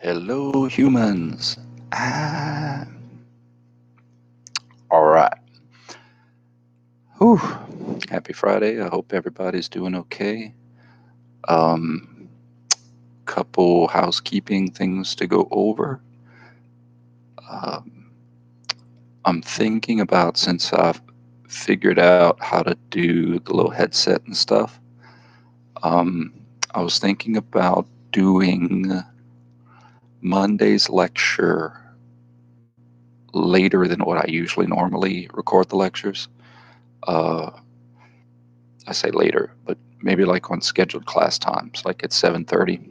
Hello, humans. Ah, all right. Whew. Happy Friday. I hope everybody's doing okay. Um, Couple housekeeping things to go over. Um, I'm thinking about, since I've figured out how to do the little headset and stuff, um, I was thinking about doing Monday's lecture later than what I usually normally record the lectures. Uh, I say later, but maybe like on scheduled class times, like at 7:30.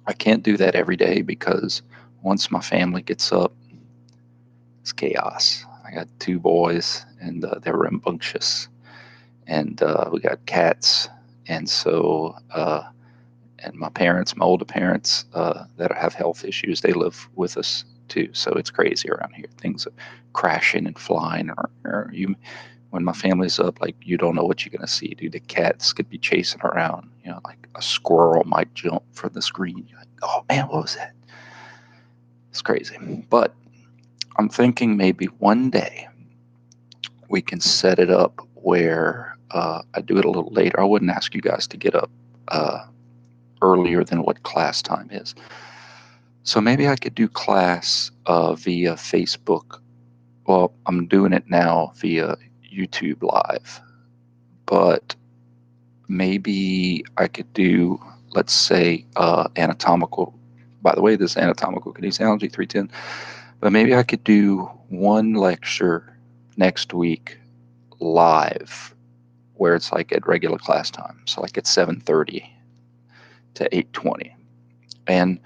I can't do that every day because once my family gets up, it's chaos. I got two boys, and they're rambunctious, and we got cats, and and my parents, my older parents, that have health issues, they live with us too. So it's crazy around here. Things are crashing and flying, or you when my family's up, like you don't know what you're gonna see, dude. The cats could be chasing around, like a squirrel might jump from the screen. You're like, oh man, what was that? It's crazy. But I'm thinking maybe one day we can set it up where I do it a little later. I wouldn't ask you guys to get up earlier than what class time is. So maybe I could do class via Facebook. Well, I'm doing it now via YouTube Live, but maybe I could do, let's say, anatomical. By the way, this anatomical kinesiology 310. But maybe I could do one lecture next week live, where it's like at regular class time, so like at 7:30 to 8:20. And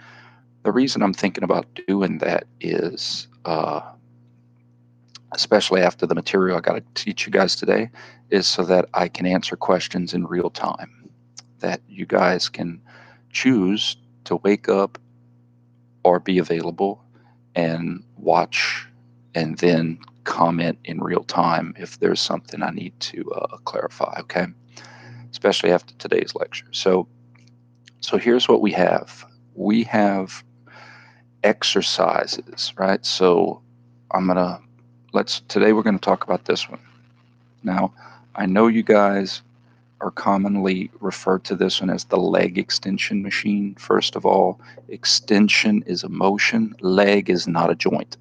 the reason I'm thinking about doing that is, especially after the material I got to teach you guys today, is so that I can answer questions in real time, that you guys can choose to wake up or be available and watch and then comment in real time if there's something I need to clarify, okay? Especially after today's lecture. So here's what we have. We have exercises, right? So today we're going to talk about this one. Now, I know you guys are commonly referred to this one as the leg extension machine. First of all, extension is a motion, leg is not a joint.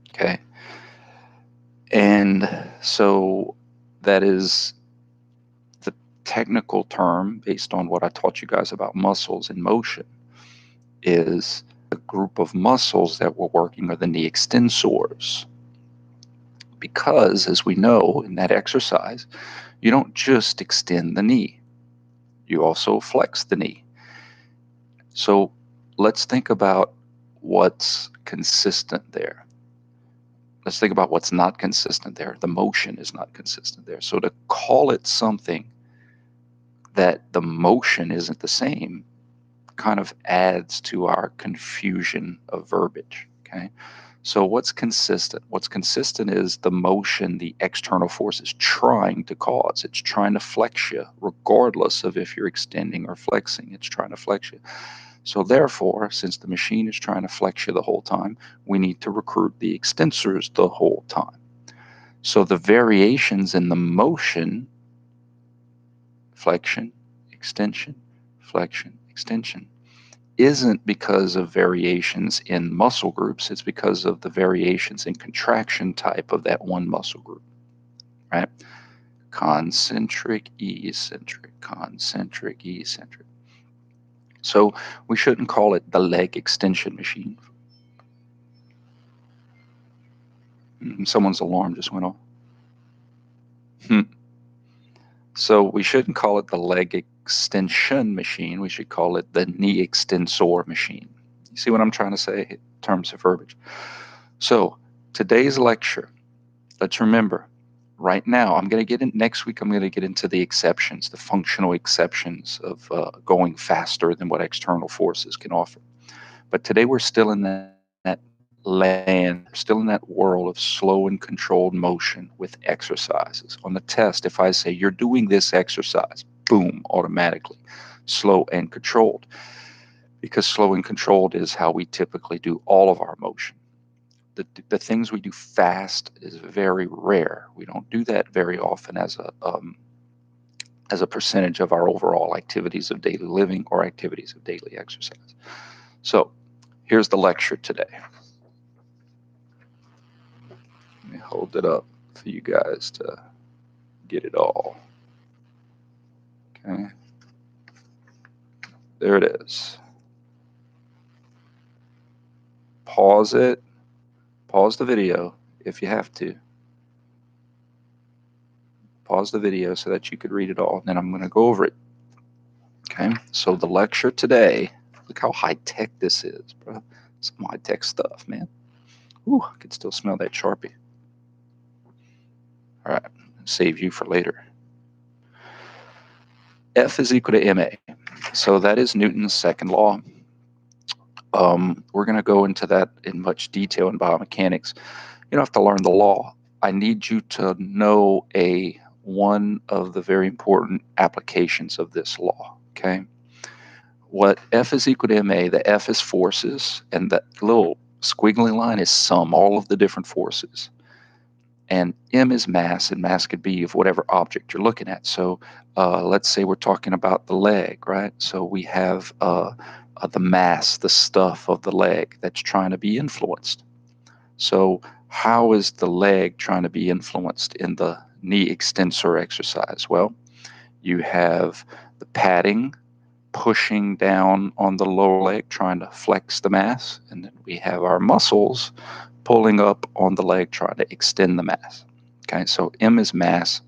Okay. And so that is the technical term, based on what I taught you guys about muscles in motion, is a group of muscles that we're working are the knee extensors. Because, as we know in that exercise, you don't just extend the knee, you also flex the knee. So let's think about what's consistent there. Let's think about what's not consistent there. The motion is not consistent there. So to call it something that the motion isn't the same kind of adds to our confusion of verbiage. Okay. So what's consistent? What's consistent is the motion the external force is trying to cause. It's trying to flex you, regardless of if you're extending or flexing. It's trying to flex you. So therefore, since the machine is trying to flex you the whole time, we need to recruit the extensors the whole time. So the variations in the motion, flexion, extension, flexion, extension, isn't because of variations in muscle groups. It's because of the variations in contraction type of that one muscle group, right? Concentric, eccentric, concentric, eccentric. So we shouldn't call it the leg extension machine. Someone's alarm just went off. So we shouldn't call it the leg extension machine. We should call it the knee extensor machine. You see what I'm trying to say in terms of verbiage? So today's lecture, let's remember, right now, I'm going to get in next week, I'm going to get into the exceptions, the functional exceptions of going faster than what external forces can offer. But today we're still in that land, still in that world of slow and controlled motion with exercises. On the test, if I say you're doing this exercise, boom, automatically, slow and controlled. because slow and controlled is how we typically do all of our motion. The things we do fast is very rare. We don't do that very often as a percentage of our overall activities of daily living or activities of daily exercise. So here's the lecture today. Let me hold it up for you guys to get it all. Okay. There it is. Pause it. Pause the video if you have to. Pause the video so that you could read it all. Then I'm going to go over it. Okay. So the lecture today, look how high-tech this is, bro. Some high-tech stuff, man. Ooh, I can still smell that Sharpie. All right. Save you for later. F is equal to ma. So that is Newton's second law. We're going to go into that in much detail in biomechanics. You don't have to learn the law. I need you to know one of the very important applications of this law, okay? What F is equal to ma, the F is forces, and that little squiggly line is sum, all of the different forces. And M is mass, and mass could be of whatever object you're looking at. So let's say we're talking about the leg, right? So we have the mass, the stuff of the leg that's trying to be influenced. So how is the leg trying to be influenced in the knee extensor exercise? Well, you have the padding pushing down on the lower leg, trying to flex the mass, and then we have our muscles pulling up on the leg, trying to extend the mass. Okay, so M is mass.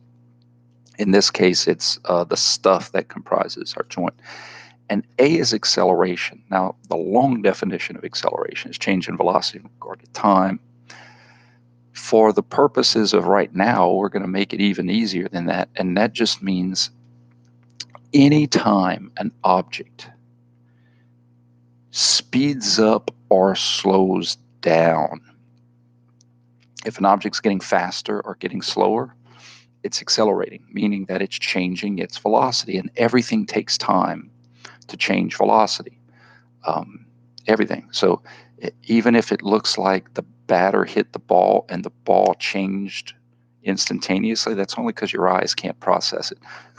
In this case, it's the stuff that comprises our joint. And A is acceleration. Now, the long definition of acceleration is change in velocity in regard to time. For the purposes of right now, we're going to make it even easier than that. And that just means anytime an object speeds up or slows down, if an object's getting faster or getting slower, it's accelerating, meaning that it's changing its velocity. And everything takes time to change velocity. Everything. So even if it looks like the batter hit the ball and the ball changed instantaneously, that's only because your eyes can't process it.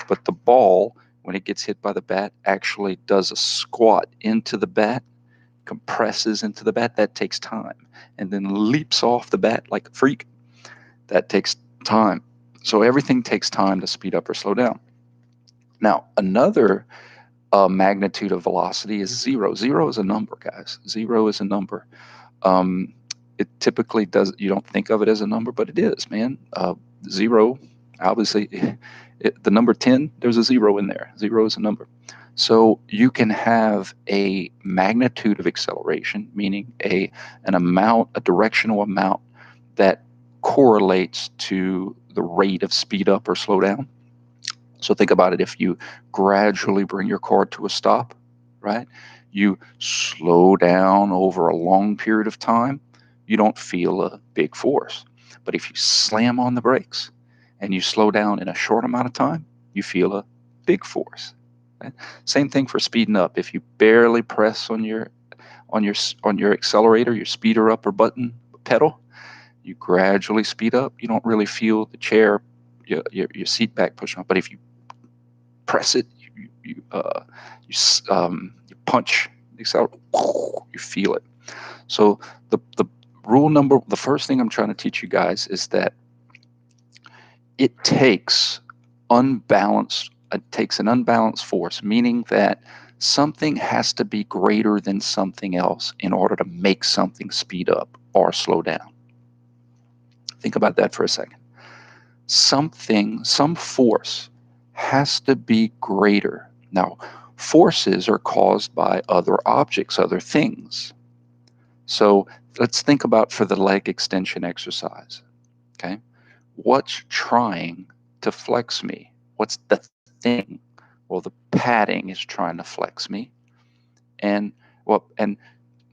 But the ball, when it gets hit by the bat, actually does a squat into the bat, compresses into the bat. That takes time. And then leaps off the bat like a freak. That takes time. So everything takes time to speed up or slow down. Now, another magnitude of velocity is zero. Zero is a number, guys. Zero is a number. It typically does, you don't think of it as a number, but it is, man. Zero, obviously, the number 10, there's a zero in there. Zero is a number. So you can have a magnitude of acceleration, meaning an amount, a directional amount that correlates to the rate of speed up or slow down. So think about it. If you gradually bring your car to a stop, right? You slow down over a long period of time, you don't feel a big force. But if you slam on the brakes and you slow down in a short amount of time, you feel a big force. Right? Same thing for speeding up. If you barely press on your accelerator, your speeder upper button pedal, you gradually speed up. You don't really feel the chair, your seat back pushing up. But if you press it, you punch the accelerator, you feel it. So the first thing I'm trying to teach you guys is that it takes an unbalanced force, meaning that something has to be greater than something else in order to make something speed up or slow down. Think about that for a second. Some force has to be greater. Now, forces are caused by other objects, other things. So let's think about for the leg extension exercise. Okay, what's trying to flex me? What's the thing? Well, the padding is trying to flex me. And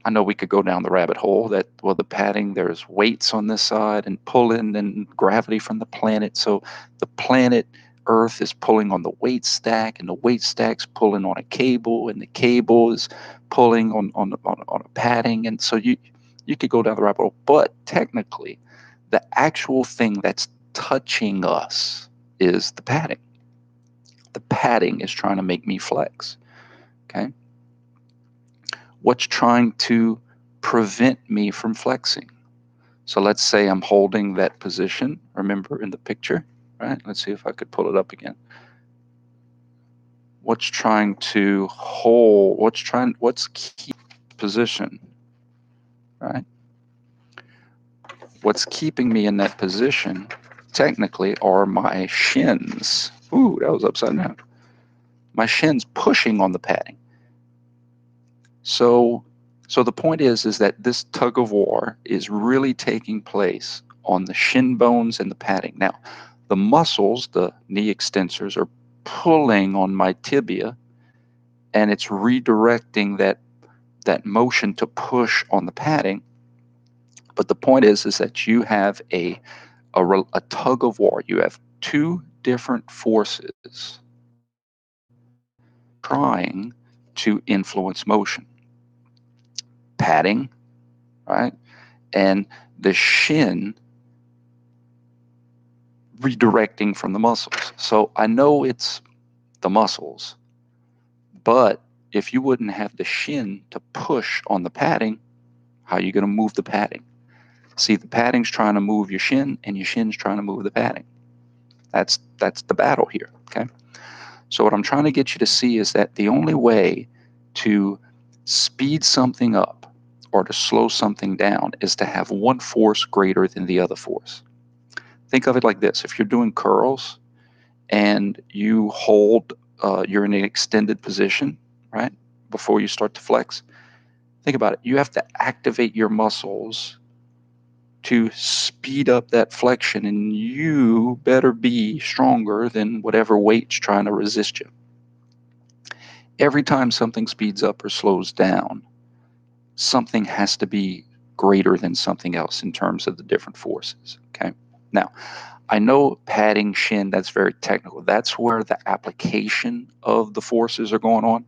I know we could go down the rabbit hole that, well, the padding, there's weights on this side and pulling and gravity from the planet. So the planet earth is pulling on the weight stack, and the weight stack's pulling on a cable, and the cable is pulling on a padding. And so you could go down the rabbit hole. But technically, the actual thing that's touching us is the padding. The padding is trying to make me flex. Okay. What's trying to prevent me from flexing? So let's say I'm holding that position. Remember in the picture, right? Let's see if I could pull it up again. What's trying to hold? What's keep position, right? What's keeping me in that position, technically, are my shins. Ooh, that was upside down. My shins pushing on the padding. So the point is that this tug of war is really taking place on the shin bones and the padding. Now, the muscles, the knee extensors, are pulling on my tibia, and it's redirecting that motion to push on the padding. But the point is that you have a tug of war. You have two different forces trying to influence motion. Padding, right? And the shin redirecting from the muscles. So I know it's the muscles, but if you wouldn't have the shin to push on the padding, how are you going to move the padding? See, the padding's trying to move your shin, and your shin's trying to move the padding. That's the battle here, okay? So what I'm trying to get you to see is that the only way to speed something up or to slow something down is to have one force greater than the other force. Think of it like this. If you're doing curls and you hold, you're in an extended position, right, before you start to flex, think about it. You have to activate your muscles to speed up that flexion, and you better be stronger than whatever weight's trying to resist you. Every time something speeds up or slows down, something has to be greater than something else in terms of the different forces, okay? Now, I know padding, shin, that's very technical. That's where the application of the forces are going on.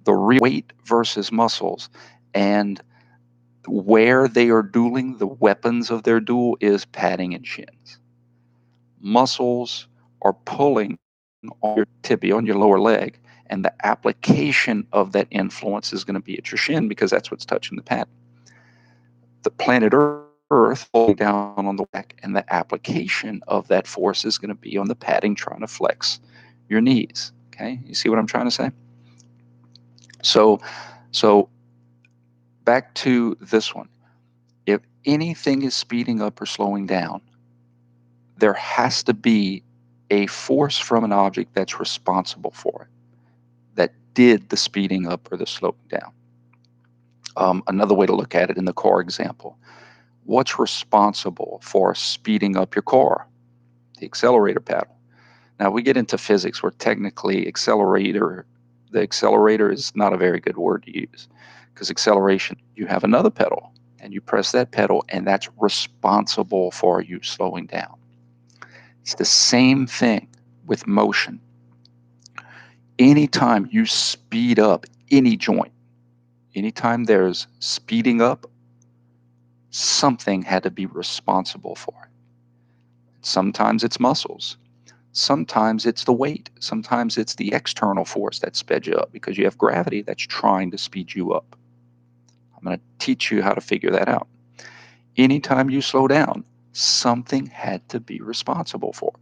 The weight versus muscles, and where they are dueling, the weapons of their duel is padding and shins. Muscles are pulling on your tibia, on your lower leg, and the application of that influence is going to be at your shin because that's what's touching the pad. The planet Earth pulling down on the back, and the application of that force is going to be on the padding trying to flex your knees. Okay, you see what I'm trying to say? So back to this one. If anything is speeding up or slowing down, there has to be a force from an object that's responsible for it, that did the speeding up or the slowing down. Another way to look at it in the car example, what's responsible for speeding up your car? The accelerator pedal. Now we get into physics where technically the accelerator is not a very good word to use, because acceleration, you have another pedal and you press that pedal, and that's responsible for you slowing down. It's the same thing with motion. Anytime you speed up any joint, anytime there's speeding up, something had to be responsible for it. Sometimes it's muscles. Sometimes it's the weight. Sometimes it's the external force that sped you up because you have gravity that's trying to speed you up. I'm going to teach you how to figure that out. Anytime you slow down, something had to be responsible for it.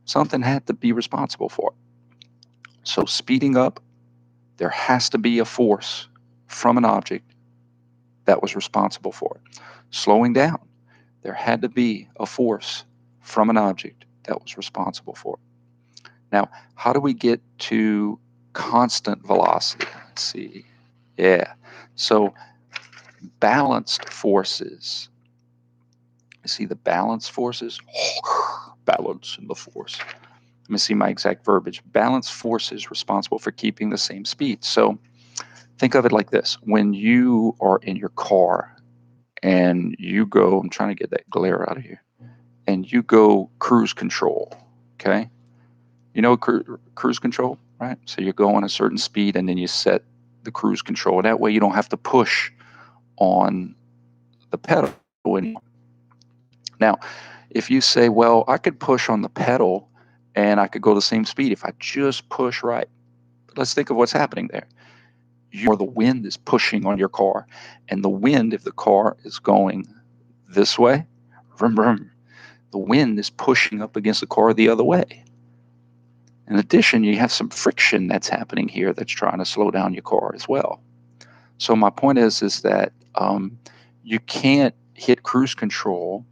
Something had to be responsible for it. So speeding up, there has to be a force from an object that was responsible for it. Slowing down, there had to be a force from an object that was responsible for it. Now, how do we get to constant velocity? Let's see. Yeah. So balanced forces. You see the balanced forces? Balance in the force. Let me see my exact verbiage. Balanced forces responsible for keeping the same speed. So think of it like this. When you are in your car and you go, I'm trying to get that glare out of here, and you go cruise control, okay? You know, cruise control, right? So you go on a certain speed and then you set the cruise control. That way you don't have to push on the pedal anymore. Now, if you say, well, I could push on the pedal and I could go the same speed if I just push right. Let's think of what's happening there. The wind is pushing on your car, and the wind, if the car is going this way, vroom, vroom, the wind is pushing up against the car the other way. In addition, you have some friction that's happening here that's trying to slow down your car as well. So my point is that you can't hit cruise control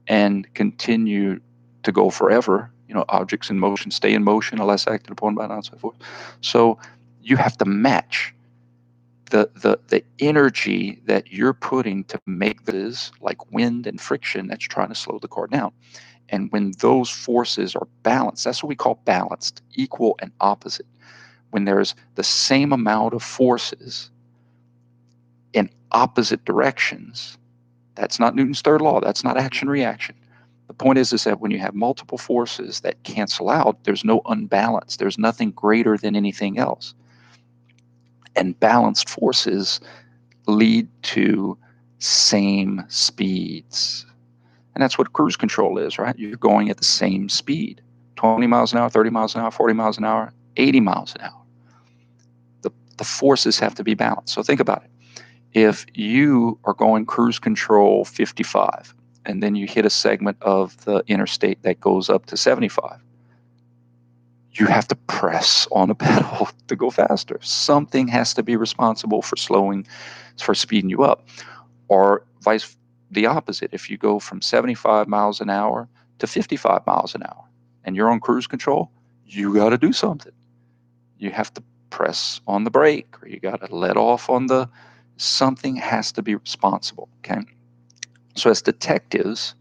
and continue to go forever. You know, objects in motion stay in motion unless acted upon by an outside force. So you have to match the energy that you're putting to make this, like wind and friction, that's trying to slow the car down. And when those forces are balanced, that's what we call balanced, equal and opposite. When there's the same amount of forces in opposite directions, that's not Newton's third law. That's not action reaction. The point is that when you have multiple forces that cancel out, there's no unbalance. There's nothing greater than anything else. And balanced forces lead to same speeds. And that's what cruise control is, right? You're going at the same speed, 20 miles an hour, 30 miles an hour, 40 miles an hour, 80 miles an hour. The forces have to be balanced. So think about it. If you are going cruise control 55, and then you hit a segment of the interstate that goes up to 75, you have to press on a pedal to go faster. Something has to be responsible for speeding you up. Or the opposite. If you go from 75 miles an hour to 55 miles an hour and you're on cruise control, you got to do something. You have to press on the brake, or you got to let off on something has to be responsible. Okay. So as detectives,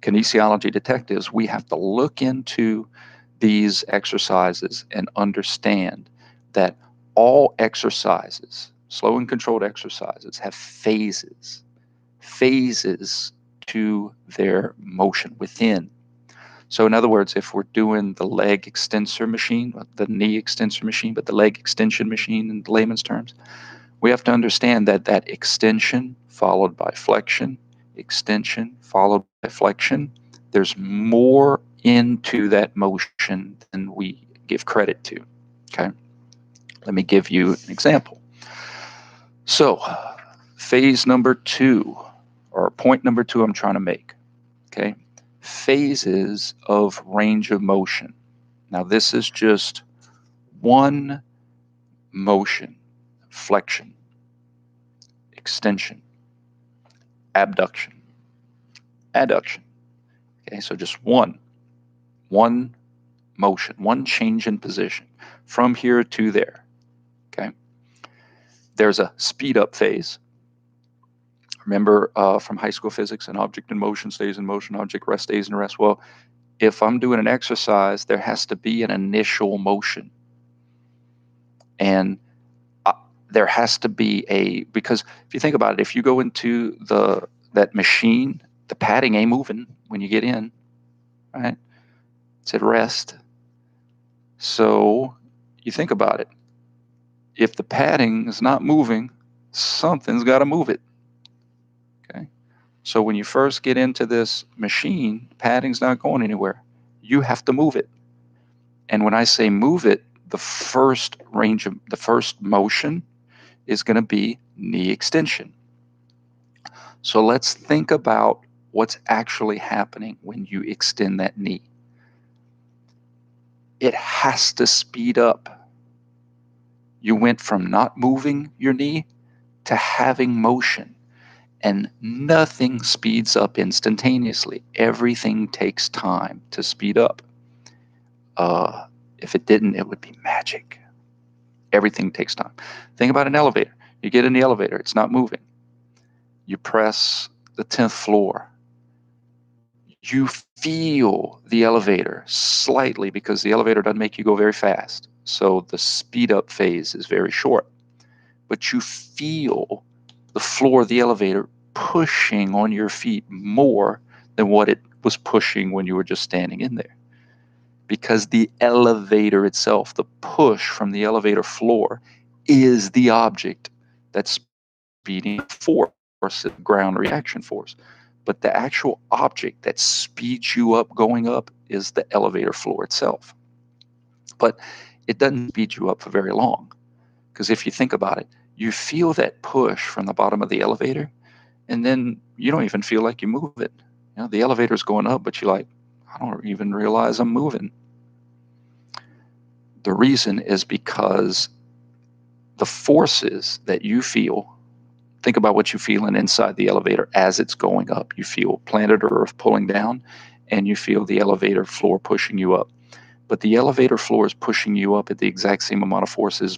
kinesiology detectives, we have to look into these exercises and understand that all exercises, slow and controlled exercises, have phases to their motion within. So in other words, if we're doing the leg extensor machine, the knee extensor machine, but the leg extension machine in layman's terms, we have to understand that extension followed by flexion, extension followed by flexion, there's more into that motion than we give credit to. Okay. Let me give you an example. So phase number 2, or point number 2 I'm trying to make, okay? Phases of range of motion. Now this is just one motion: flexion, extension, abduction, adduction. Okay, so just one motion, one change in position from here to there. Okay, there's a speed up phase. Remember from high school physics, an object in motion stays in motion, object rest stays in rest. Well, if I'm doing an exercise, there has to be an initial motion. And there has to be because if you think about it, if you go into that machine, the padding ain't moving when you get in, right? It's at rest. So you think about it. If the padding is not moving, something's got to move it. Okay. So when you first get into this machine, padding's not going anywhere. You have to move it. And when I say move it, the first motion is going to be knee extension. So let's think about what's actually happening when you extend that knee. It has to speed up. You went from not moving your knee to having motion. And nothing speeds up instantaneously. Everything takes time to speed up. If it didn't, it would be magic. Everything takes time. Think about an elevator. You get in the elevator, it's not moving. You press the 10th floor. You feel the elevator slightly because the elevator doesn't make you go very fast. So the speed up phase is very short. But you feel the floor of the elevator pushing on your feet more than what it was pushing when you were just standing in there. because the elevator itself, the push from the elevator floor, is the object that's speeding force, ground reaction force. But the actual object that speeds you up going up is the elevator floor itself. But it doesn't speed you up for very long, because if you think about it, you feel that push from the bottom of the elevator, and then you don't even feel like you move it. You know, the elevator's going up, but you're like, I don't even realize I'm moving. The reason is because the forces that you feel, think about what you're feeling inside the elevator as it's going up. You feel planet Earth pulling down, and you feel the elevator floor pushing you up. But the elevator floor is pushing you up at the exact same amount of forces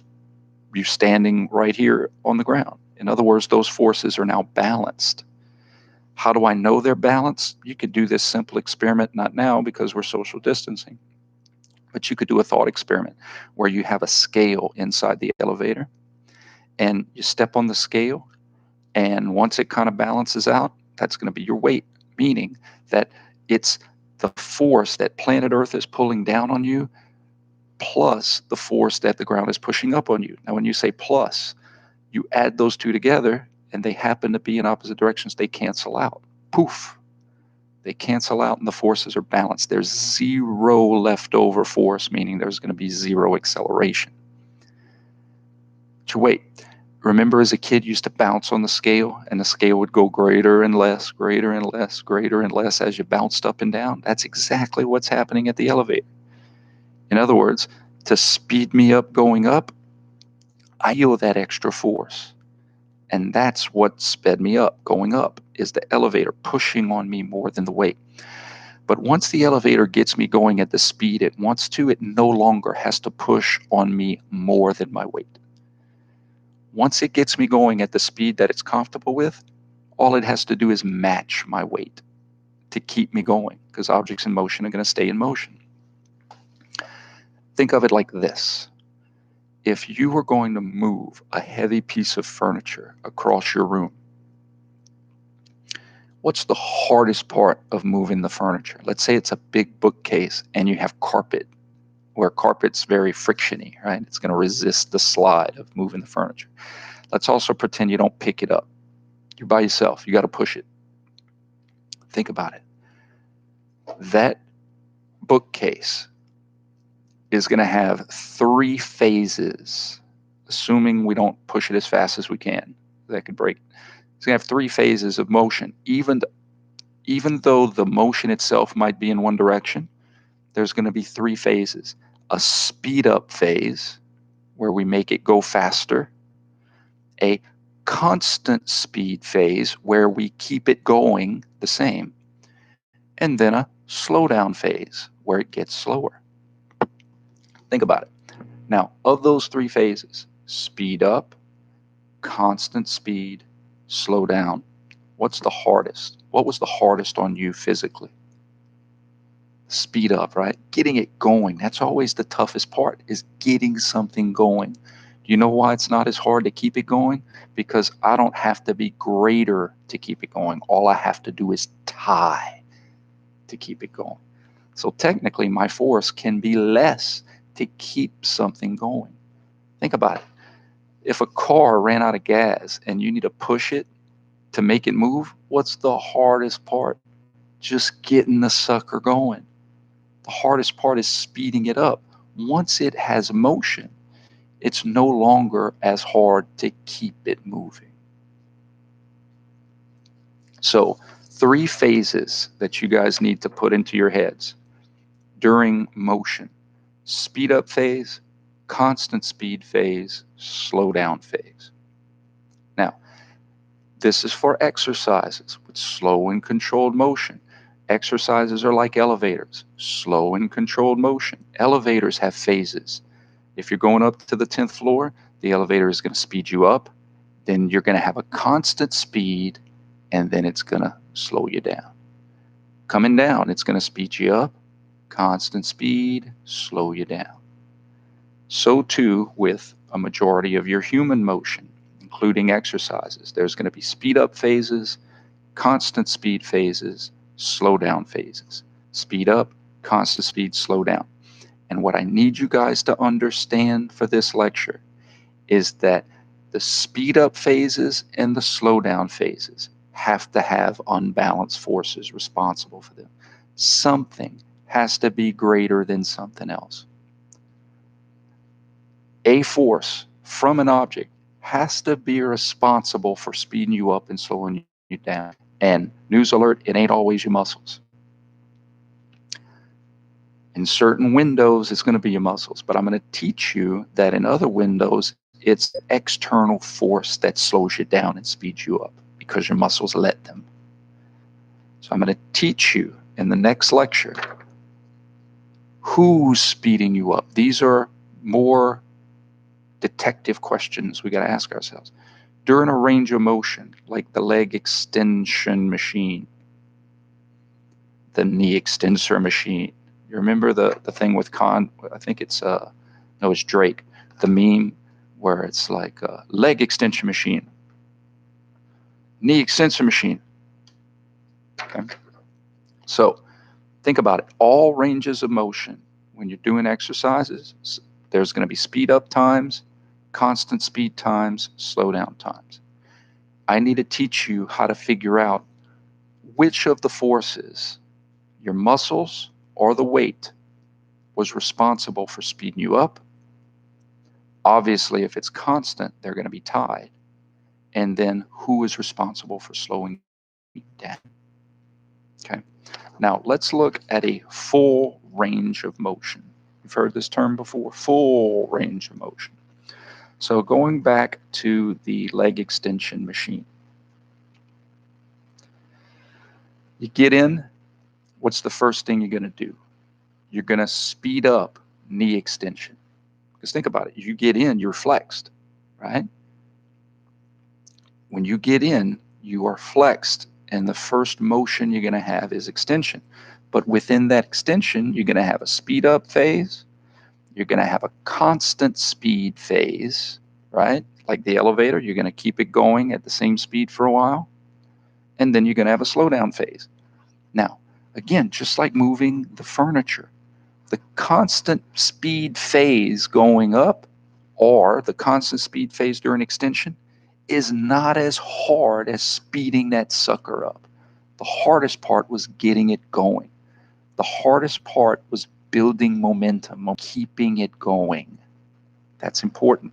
you standing right here on the ground. In other words, those forces are now balanced. How do I know they're balanced? You could do this simple experiment, not now because we're social distancing, but you could do a thought experiment where you have a scale inside the elevator and you step on the scale, and once it kind of balances out, that's going to be your weight, meaning that it's the force that planet Earth is pulling down on you plus the force that the ground is pushing up on you. Now, when you say plus, you add those two together and they happen to be in opposite directions. They cancel out. Poof. They cancel out and the forces are balanced. There's zero leftover force, meaning there's going to be zero acceleration. But you wait. Remember as a kid you used to bounce on the scale and the scale would go greater and less, greater and less, greater and less as you bounced up and down? That's exactly what's happening at the elevator. In other words, to speed me up going up, I feel that extra force. And that's what sped me up going up, is the elevator pushing on me more than the weight. But once the elevator gets me going at the speed it wants to, it no longer has to push on me more than my weight. Once it gets me going at the speed that it's comfortable with, all it has to do is match my weight to keep me going, because objects in motion are going to stay in motion. Think of it like this. If you were going to move a heavy piece of furniture across your room, what's the hardest part of moving the furniture? Let's say it's a big bookcase and you have carpet, where carpet's very frictiony, right? It's going to resist the slide of moving the furniture. Let's also pretend you don't pick it up. You're by yourself. You got to push it. Think about it. That bookcase is going to have 3 phases, assuming we don't push it as fast as we can. That could break. It's going to have 3 phases of motion. Even though the motion itself might be in one direction, there's going to be 3 phases. A speed up phase, where we make it go faster. A constant speed phase, where we keep it going the same. And then a slow down phase, where it gets slower. Think about it. Now, of those 3 phases, speed up, constant speed, slow down, what's the hardest? What was the hardest on you physically? Speed up, right? Getting it going. That's always the toughest part, is getting something going. Do you know why it's not as hard to keep it going? Because I don't have to be greater to keep it going. All I have to do is tie to keep it going. So technically, my force can be less to keep something going. Think about it. If a car ran out of gas and you need to push it to make it move, what's the hardest part? Just getting the sucker going. The hardest part is speeding it up. Once it has motion, it's no longer as hard to keep it moving. So 3 phases that you guys need to put into your heads during motion: speed up phase, constant speed phase, slow down phase. Now, this is for exercises with slow and controlled motion. Exercises are like elevators, slow and controlled motion. Elevators have phases. If you're going up to the 10th floor, the elevator is going to speed you up. Then you're going to have a constant speed, and then it's going to slow you down. Coming down, it's going to speed you up, constant speed, slow you down. So too with a majority of your human motion, including exercises. There's going to be speed up phases, constant speed phases, slow down phases. Speed up, constant speed, slow down. And what I need you guys to understand for this lecture is that the speed up phases and the slowdown phases have to have unbalanced forces responsible for them. Something has to be greater than something else. A force from an object has to be responsible for speeding you up and slowing you down. And news alert, it ain't always your muscles. In certain windows, it's going to be your muscles, but I'm going to teach you that in other windows, it's external force that slows you down and speeds you up because your muscles let them. So I'm going to teach you in the next lecture who's speeding you up. These are more detective questions we got to ask ourselves. During a range of motion, like the leg extension machine, the knee extensor machine. You remember the thing with I think it's it's Drake, the meme where it's like leg extension machine, knee extensor machine. Okay. So think about it. All ranges of motion, when you're doing exercises, there's going to be speed up times, constant speed times, slow down times. I need to teach you how to figure out which of the forces, your muscles or the weight, was responsible for speeding you up. Obviously, if it's constant, they're going to be tied. And then who is responsible for slowing you down? Okay. Now let's look at a full range of motion. You've heard this term before, full range of motion. So going back to the leg extension machine, you get in, what's the first thing you're going to do? You're going to speed up knee extension. Because think about it, you get in, you're flexed, right? When you get in, you are flexed, and the first motion you're going to have is extension. But within that extension, you're going to have a speed up phase, you're going to have a constant speed phase, right? Like the elevator, you're going to keep it going at the same speed for a while, and then you're going to have a slowdown phase. Now, again, just like moving the furniture, the constant speed phase going up or the constant speed phase during extension is not as hard as speeding that sucker up. The hardest part was getting it going. The hardest part was building momentum, keeping it going. That's important.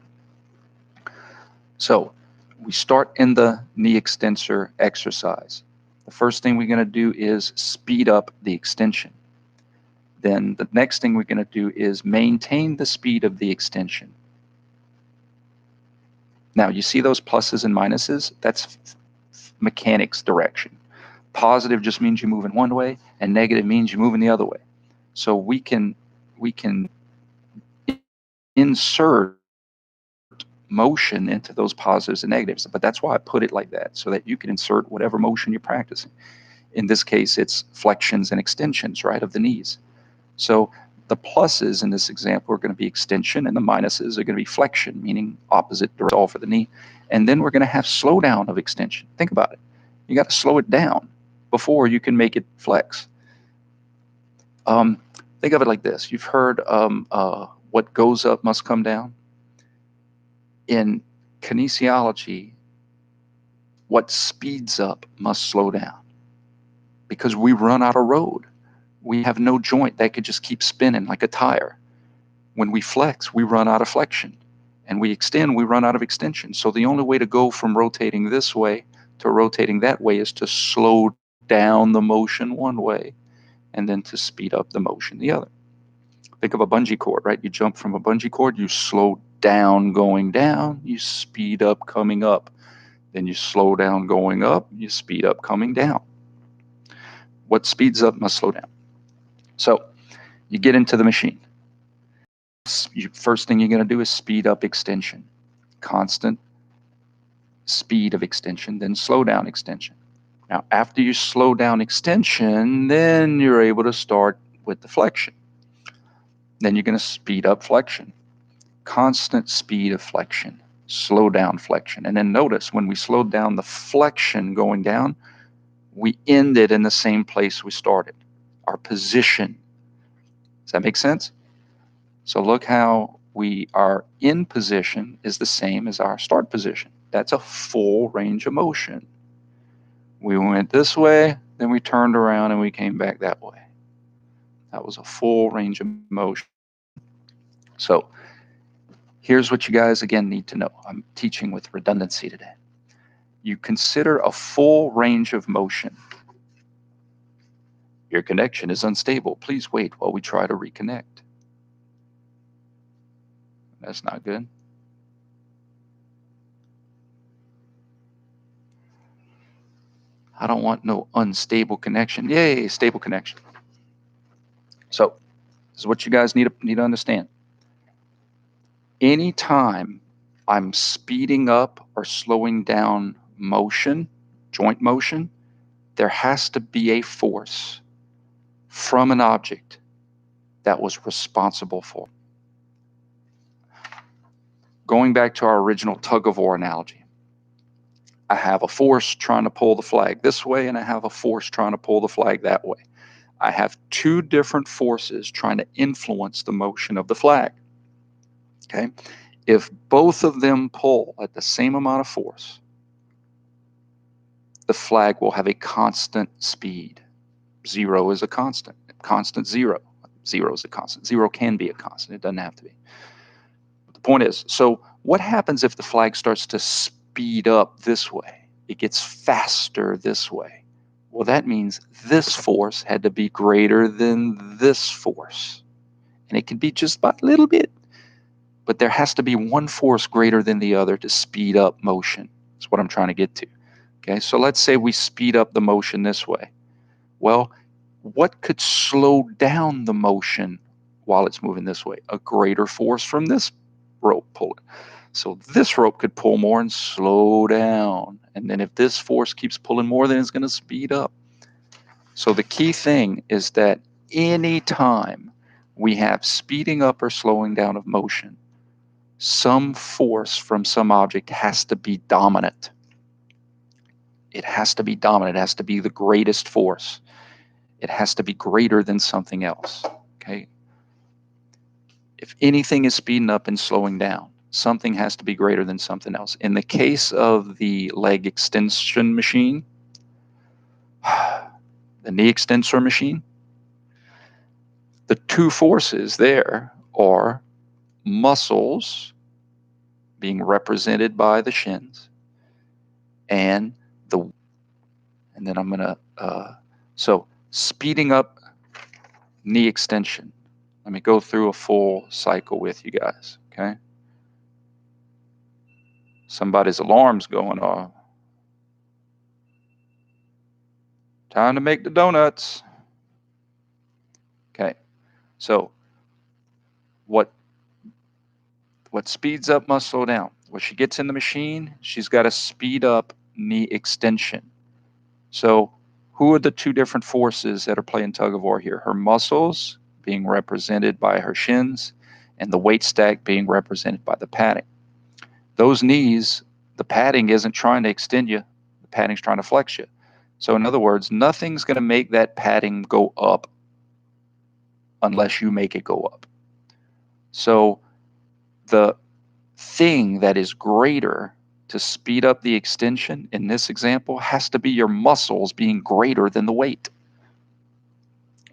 So we start in the knee extensor exercise. The first thing we're going to do is speed up the extension. Then the next thing we're going to do is maintain the speed of the extension. Now, you see those pluses and minuses? That's mechanics direction. Positive just means you move in one way, and negative means you move in the other way. So we can insert motion into those positives and negatives, but that's why I put it like that, so that you can insert whatever motion you're practicing. In this case, it's flexions and extensions, right, of the knees. So the pluses in this example are going to be extension, and the minuses are going to be flexion, meaning opposite direction all for the knee. And then we're going to have slowdown of extension. Think about it. You got to slow it down before you can make it flex. Think of it like this. You've heard what goes up must come down. In kinesiology, what speeds up must slow down because we run out of road. We have no joint that could just keep spinning like a tire. When we flex, we run out of flexion. And we extend, we run out of extension. So the only way to go from rotating this way to rotating that way is to slow down the motion one way and then to speed up the motion the other. Think of a bungee cord, right? You jump from a bungee cord, you slow down going down, you speed up coming up. Then you slow down going up, you speed up coming down. What speeds up must slow down. So you get into the machine. First thing you're going to do is speed up extension. Constant speed of extension, then slow down extension. Now, after you slow down extension, then you're able to start with the flexion. Then you're going to speed up flexion. Constant speed of flexion, slow down flexion. And then notice when we slowed down the flexion going down, we ended in the same place we started, our position. Does that make sense? So look how our end position is the same as our start position. That's a full range of motion. We went this way, then we turned around and we came back that way. That was a full range of motion. So here's what you guys, again, need to know. I'm teaching with redundancy today. You consider a full range of motion. Your connection is unstable. Please wait while we try to reconnect. That's not good. I don't want no unstable connection. Yay, stable connection. So this is what you guys need to understand. Anytime I'm speeding up or slowing down motion, joint motion, there has to be a force from an object that was responsible for. Going back to our original tug-of-war analogy, I have a force trying to pull the flag this way, and I have a force trying to pull the flag that way. I have two different forces trying to influence the motion of the flag. Okay? If both of them pull at the same amount of force, the flag will have a constant speed. Zero is a constant. Constant zero. Zero is a constant. Zero can be a constant. It doesn't have to be. But the point is, so what happens if the flag starts to speed up this way? It gets faster this way. Well, that means this force had to be greater than this force. And it can be just by a little bit. But there has to be one force greater than the other to speed up motion. That's what I'm trying to get to. Okay, so let's say we speed up the motion this way. Well, what could slow down the motion while it's moving this way? A greater force from this rope pulling. So this rope could pull more and slow down. And then if this force keeps pulling more, then it's going to speed up. So the key thing is that anytime we have speeding up or slowing down of motion, some force from some object has to be dominant. It has to be dominant. It has to be the greatest force. It has to be greater than something else. Okay? If anything is speeding up and slowing down, something has to be greater than something else. In the case of the leg extension machine, the knee extensor machine, the two forces there are muscles being represented by the shins and then I'm going to, so speeding up knee extension. Let me go through a full cycle with you guys, okay? Somebody's alarm's going off. Time to make the donuts. Okay, so what speeds up must slow down. When she gets in the machine, she's got to speed up knee extension. So who are the two different forces that are playing tug of war here? Her muscles being represented by her shins and the weight stack being represented by the padding. Those knees, the padding isn't trying to extend you. The padding's trying to flex you. So in other words, nothing's going to make that padding go up unless you make it go up. So the thing that is greater to speed up the extension in this example has to be your muscles being greater than the weight.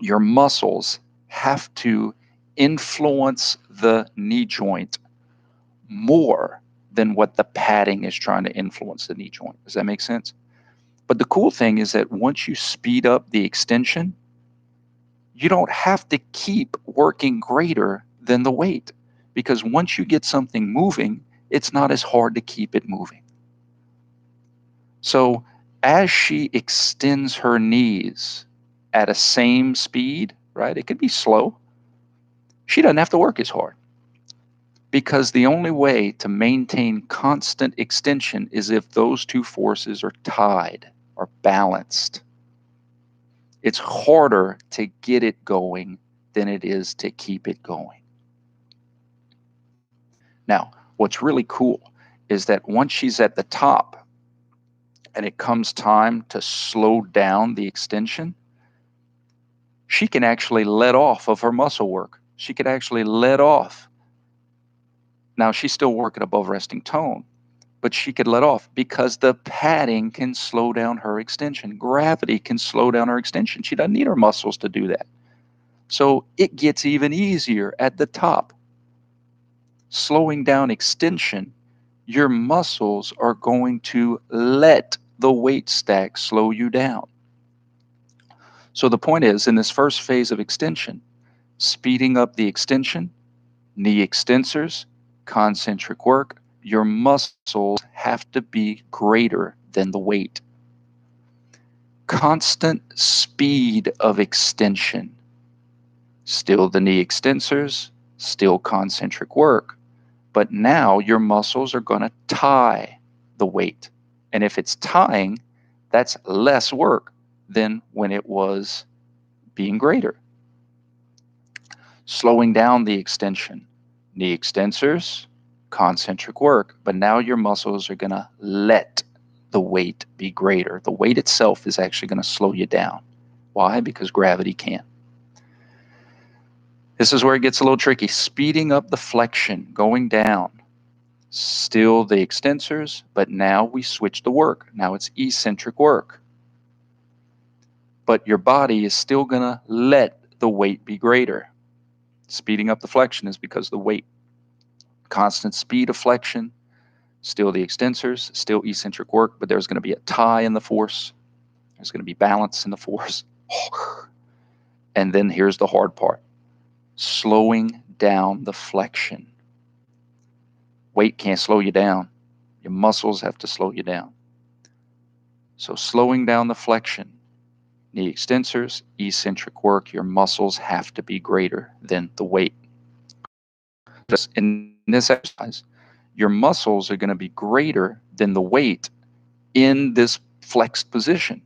Your muscles have to influence the knee joint more than what the padding is trying to influence the knee joint. Does that make sense? But the cool thing is that once you speed up the extension, you don't have to keep working greater than the weight, because once you get something moving, it's not as hard to keep it moving. So as she extends her knees at a same speed, right? It could be slow. She doesn't have to work as hard, because the only way to maintain constant extension is if those two forces are tied or balanced. It's harder to get it going than it is to keep it going. Now, what's really cool is that once she's at the top and it comes time to slow down the extension, she can actually let off of her muscle work. She could actually let off. Now, she's still working above resting tone, but she could let off because the padding can slow down her extension. Gravity can slow down her extension. She doesn't need her muscles to do that. So it gets even easier at the top. Slowing down extension, your muscles are going to let the weight stack slow you down. So the point is, in this first phase of extension, speeding up the extension, knee extensors, concentric work, your muscles have to be greater than the weight. Constant speed of extension, still the knee extensors, still concentric work, but now your muscles are going to tie the weight. And if it's tying, that's less work than when it was being greater. Slowing down the extension, knee extensors, concentric work, but now your muscles are going to let the weight be greater. The weight itself is actually going to slow you down. Why? Because gravity can't. This is where it gets a little tricky. Speeding up the flexion, going down, still the extensors, but now we switch the work. Now it's eccentric work. But your body is still going to let the weight be greater. Speeding up the flexion is because of the weight. Constant speed of flexion, still the extensors, still eccentric work, but there's going to be a tie in the force. There's going to be balance in the force. And then here's the hard part. Slowing down the flexion. Weight can't slow you down. Your muscles have to slow you down. So slowing down the flexion, knee extensors, eccentric work, your muscles have to be greater than the weight. In this exercise, your muscles are going to be greater than the weight in this flexed position,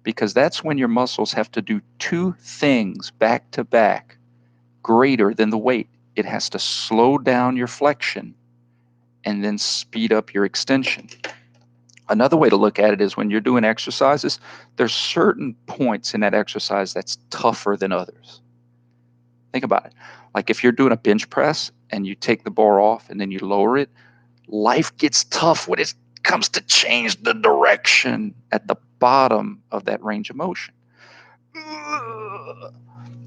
because that's when your muscles have to do two things back to back greater than the weight. It has to slow down your flexion and then speed up your extension. Another way to look at it is when you're doing exercises, there's certain points in that exercise that's tougher than others. Think about it. Like if you're doing a bench press and you take the bar off and then you lower it, life gets tough when it comes to change the direction at the bottom of that range of motion.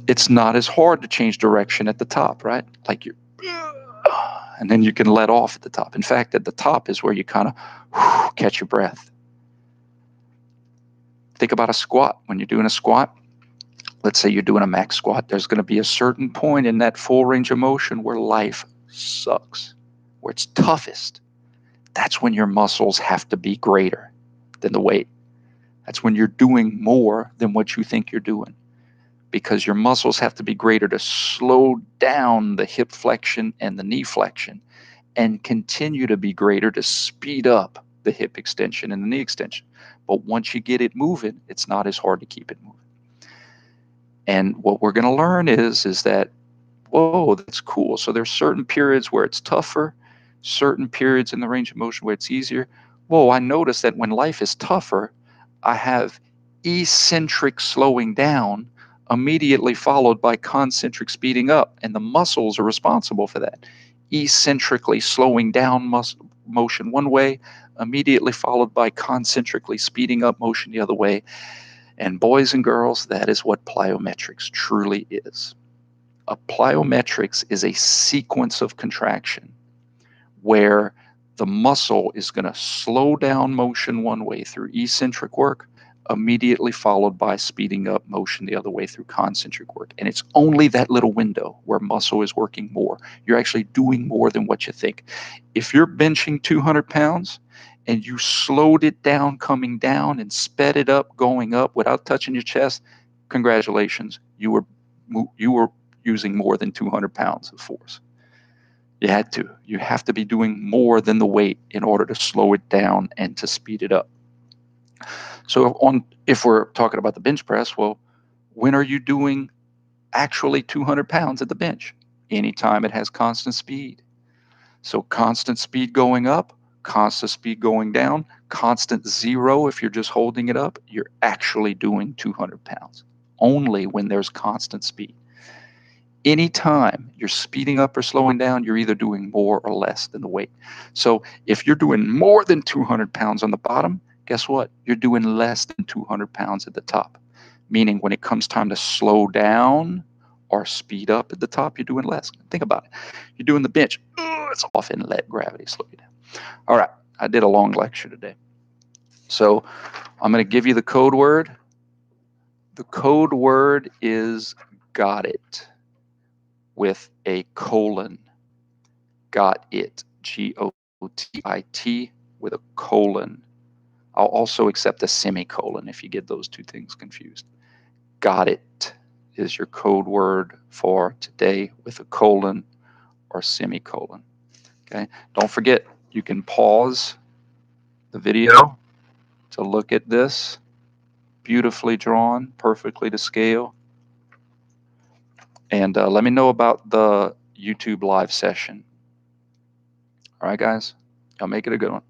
It's not as hard to change direction at the top, right? Like you're, and then you can let off at the top. In fact, at the top is where you kind of catch your breath. Think about a squat. When you're doing a squat, let's say you're doing a max squat, there's going to be a certain point in that full range of motion where life sucks, where it's toughest. That's when your muscles have to be greater than the weight. That's when you're doing more than what you think you're doing, because your muscles have to be greater to slow down the hip flexion and the knee flexion and continue to be greater to speed up the hip extension and the knee extension. But once you get it moving, it's not as hard to keep it moving. And what we're going to learn is that, whoa, that's cool. So there's certain periods where it's tougher, certain periods in the range of motion where it's easier. Whoa, I notice that when life is tougher, I have eccentric slowing down immediately followed by concentric speeding up, and the muscles are responsible for that. Eccentrically slowing down motion one way, immediately followed by concentrically speeding up motion the other way. And boys and girls, that is what plyometrics truly is. A plyometrics is a sequence of contraction where the muscle is going to slow down motion one way through eccentric work, immediately followed by speeding up motion the other way through concentric work. And it's only that little window where muscle is working more. You're actually doing more than what you think. If you're benching 200 pounds and you slowed it down coming down and sped it up going up without touching your chest, congratulations, you were using more than 200 pounds of force. You had to. You have to be doing more than the weight in order to slow it down and to speed it up. So if we're talking about the bench press, well, when are you doing actually 200 pounds at the bench? Anytime it has constant speed. So constant speed going up, constant speed going down, constant zero if you're just holding it up, you're actually doing 200 pounds. Only when there's constant speed. Anytime you're speeding up or slowing down, you're either doing more or less than the weight. So if you're doing more than 200 pounds on the bottom, guess what? You're doing less than 200 pounds at the top. Meaning when it comes time to slow down or speed up at the top, you're doing less. Think about it. You're doing the bench. It's off and let gravity slow you down. All right. I did a long lecture today. So I'm going to give you the code word. The code word is got it with a colon. Got it. G-O-T-I-T with a colon. I'll also accept a semicolon if you get those two things confused. Got it is your code word for today with a colon or semicolon. Okay. Don't forget, you can pause the video to look at this. Beautifully drawn, perfectly to scale. And let me know about the YouTube live session. All right, guys. Y'all make it a good one.